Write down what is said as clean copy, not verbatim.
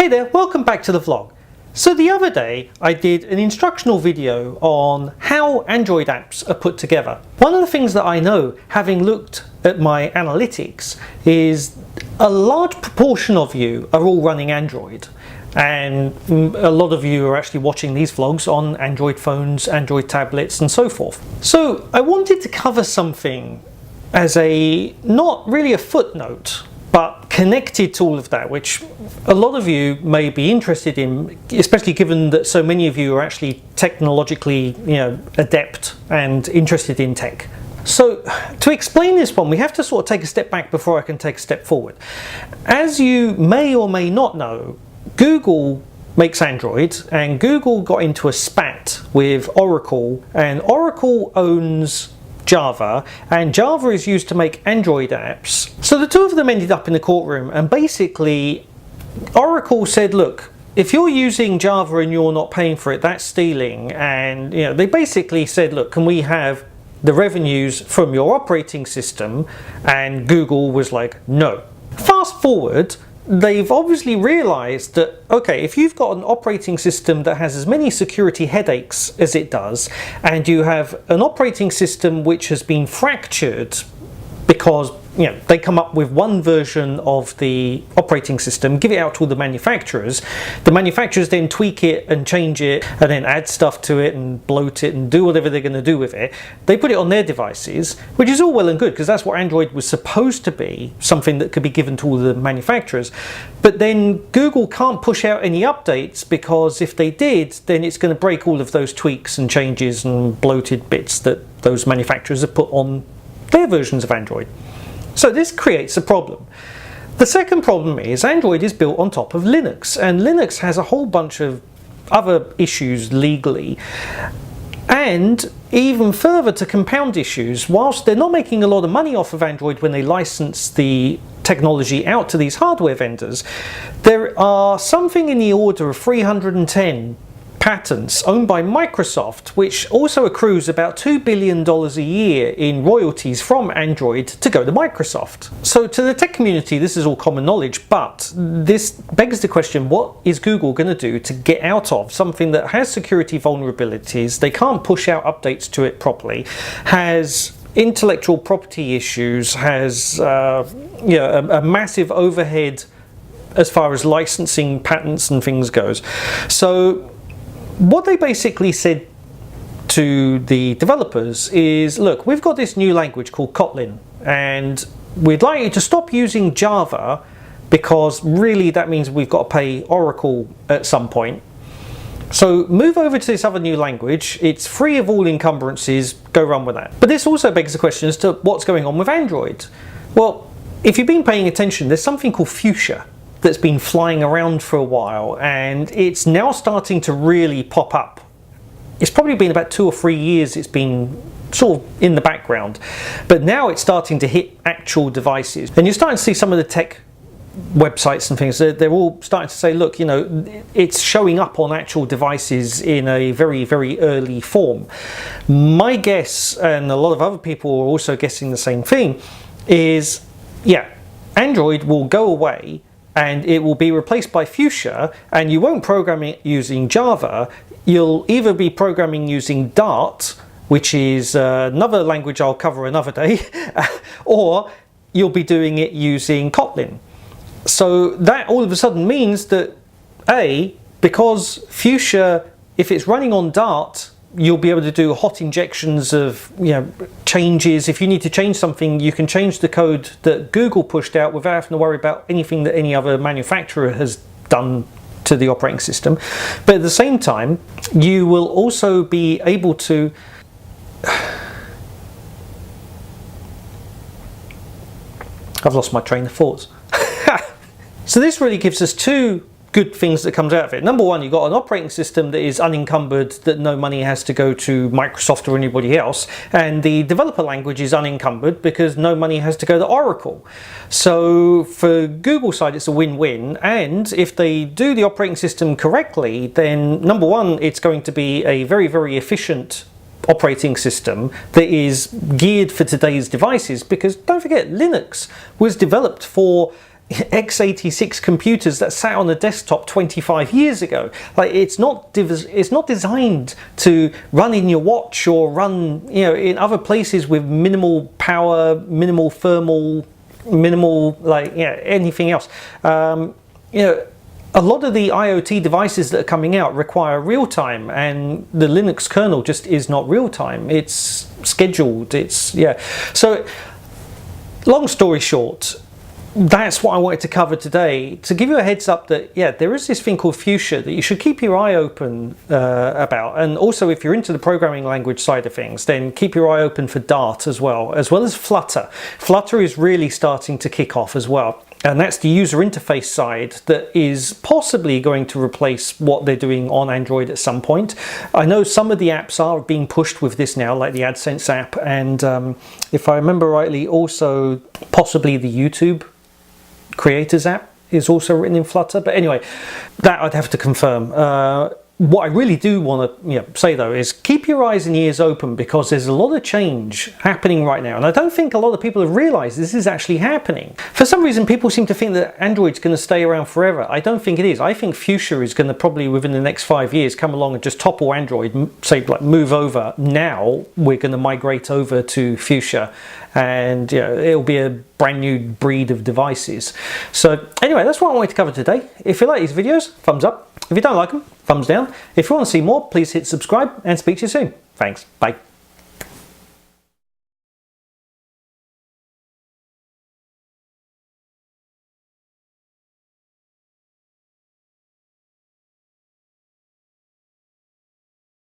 Hey there, welcome back to the vlog. So the other day I did an instructional video on how Android apps are put together. One of the things that I know, having looked at my analytics, is a large proportion of you are all running Android. And a lot of you are actually watching these vlogs on Android phones, Android tablets and so forth. So I wanted to cover something as not really a footnote, but connected to all of that, which a lot of you may be interested in, especially given that so many of you are actually technologically, adept and interested in tech. So to explain this one, we have to sort of take a step back before I can take a step forward. As you may or may not know, Google makes Android, and Google got into a spat with Oracle, and Oracle owns Java, and Java is used to make Android apps. So the two of them ended up in the courtroom, and basically Oracle said, look, if you're using Java and you're not paying for it, that's stealing. And they basically said, look, can we have the revenues from your operating system? And Google was like, no. Fast forward, they've obviously realized that, okay, if you've got an operating system that has as many security headaches as it does, and you have an operating system which has been fractured because they come up with one version of the operating system, give it out to all the manufacturers then tweak it and change it and then add stuff to it and bloat it and do whatever they're going to do with it. They put it on their devices, which is all well and good because that's what Android was supposed to be, something that could be given to all the manufacturers. But then Google can't push out any updates, because if they did, then it's going to break all of those tweaks and changes and bloated bits that those manufacturers have put on their versions of Android. So this creates a problem. The second problem is Android is built on top of Linux, and Linux has a whole bunch of other issues legally. And even further to compound issues, whilst they're not making a lot of money off of Android when they license the technology out to these hardware vendors, there are something in the order of 310 patents owned by Microsoft, which also accrues about $2 billion a year in royalties from Android to go to Microsoft. So to the tech community, this is all common knowledge, but this begs the question, what is Google going to do to get out of something that has security vulnerabilities, they can't push out updates to it properly, has intellectual property issues, has a massive overhead as far as licensing patents and things goes. So what they basically said to the developers is, look, we've got this new language called Kotlin, and we'd like you to stop using Java, because really that means we've got to pay Oracle at some point. So move over to this other new language. It's free of all encumbrances. Go run with that. But this also begs the question as to what's going on with Android. Well, if you've been paying attention, there's something called Fuschia that's been flying around for a while, and it's now starting to really pop up. It's probably been about 2 or 3 years it's been sort of in the background, but now it's starting to hit actual devices, and you're starting to see some of the tech websites and things, they're all starting to say, look, it's showing up on actual devices in a very, very early form. My guess, and a lot of other people are also guessing the same thing, is Android will go away and it will be replaced by Fuschia, and you won't program it using Java. You'll either be programming using Dart, which is another language I'll cover another day, or you'll be doing it using Kotlin. So that all of a sudden means that because Fuschia, if it's running on Dart, you'll be able to do hot injections of changes. If you need to change something, you can change the code that Google pushed out without having to worry about anything that any other manufacturer has done to the operating system. But at the same time, you will also be able to I've lost my train of thoughts. So this really gives us two good things that comes out of it. Number one, you've got an operating system that is unencumbered, that no money has to go to Microsoft or anybody else, and the developer language is unencumbered because no money has to go to Oracle. So for Google side, it's a win-win, and if they do the operating system correctly, then number one, it's going to be a very, very efficient operating system that is geared for today's devices, because don't forget, Linux was developed for x86 computers that sat on a desktop 25 years ago. Like, it's not designed to run in your watch or run, you know, in other places with minimal power, minimal thermal, minimal, like, yeah, anything else. You know, a lot of the IoT devices that are coming out require real time, and the Linux kernel just is not real time. It's scheduled. It's, yeah. So, long story short, that's what I wanted to cover today, to give you a heads up that, yeah, there is this thing called Fuschia that you should keep your eye open about. And also, if you're into the programming language side of things, then keep your eye open for Dart as well as Flutter. Flutter is really starting to kick off as well. And that's the user interface side that is possibly going to replace what they're doing on Android at some point. I know some of the apps are being pushed with this now, like the AdSense app, and if I remember rightly, also possibly the YouTube Creators app is also written in Flutter. But anyway, that I'd have to confirm. What I really do want to say though is keep your eyes and ears open, because there's a lot of change happening right now, and I don't think a lot of people have realized this is actually happening. For some reason, people seem to think that Android's going to stay around forever. I don't think it is. I think Fuchsia is going to probably within the next 5 years come along and just topple Android, say like move over. Now we're going to migrate over to Fuchsia, and it'll be a brand new breed of devices. So anyway, that's what I wanted to cover today. If you like these videos, thumbs up. If you don't like them, thumbs down. If you want to see more, please hit subscribe, and speak to you soon. Thanks. Bye.